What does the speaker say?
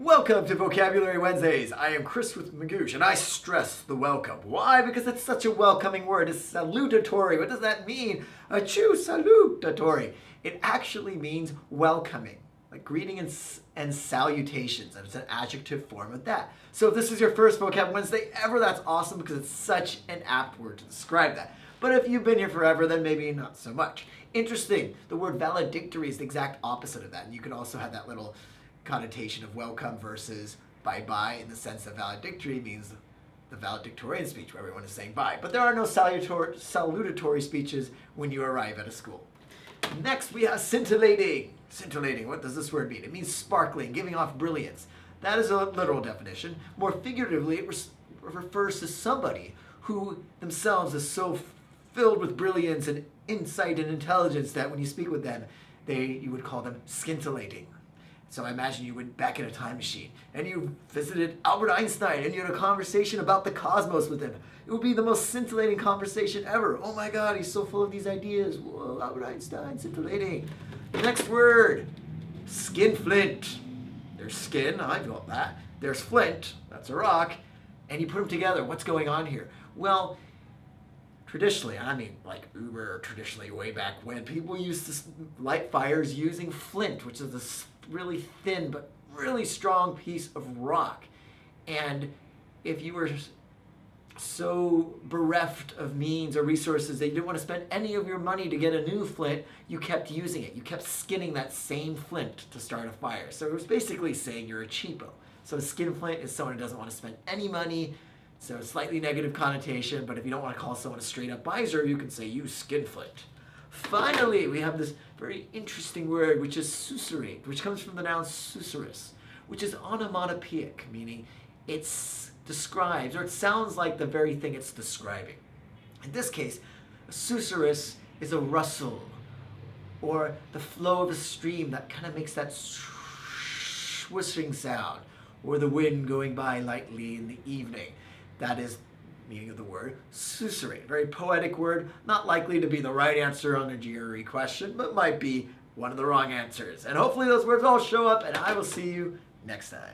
Welcome to Vocabulary Wednesdays. I am Chris with Magoosh, and I stress the welcome. Why? Because it's such a welcoming word. It's salutatory. What does that mean? Achoo, salutatory. It actually means welcoming, like greeting and salutations. And it's an adjective form of that. So if this is your first Vocab Wednesday ever, that's awesome because it's such an apt word to describe that. But if you've been here forever, then maybe not so much. Interesting. The word valedictory is the exact opposite of that. And you can also have that little connotation of welcome versus bye-bye, in the sense that valedictory means the valedictorian speech where everyone is saying bye. But there are no salutatory speeches when you arrive at a school. Next, we have scintillating. Scintillating, what does this word mean? It means sparkling, giving off brilliance. That is a literal definition. More figuratively, it refers to somebody who themselves is so filled with brilliance and insight and intelligence that when you speak with them, you would call them scintillating. So I imagine you went back in a time machine and you visited Albert Einstein and you had a conversation about the cosmos with him. It would be the most scintillating conversation ever. Oh my God, he's so full of these ideas. Whoa, Albert Einstein, scintillating. Next word, Skinflint. There's skin, I've got that. There's flint, that's a rock. And you put them together. What's going on here? Well, traditionally, I mean like uber traditionally way back when, people used to light fires using flint, which is this really thin but really strong piece of rock. And if you were so bereft of means or resources that you didn't want to spend any of your money to get a new flint, you kept using it. You kept skinning that same flint to start a fire. So it was basically saying you're a cheapo. So a skinflint is someone who doesn't want to spend any money. So a slightly negative connotation, but if you don't want to call someone a straight up miser, you can say you skinflint. Finally, we have this very interesting word, which is Susrrate, which comes from the noun susurrus, which is onomatopoeic, meaning it describes, or it sounds like the very thing it's describing. In this case, a susurrus is a rustle, or the flow of a stream that kind of makes that swishing sound, or the wind going by lightly in the evening. That is meaning of the word Susrrate. Very poetic word, not likely to be the right answer on a GRE question, but might be one of the wrong answers. And hopefully those words all show up, and I will see you next time.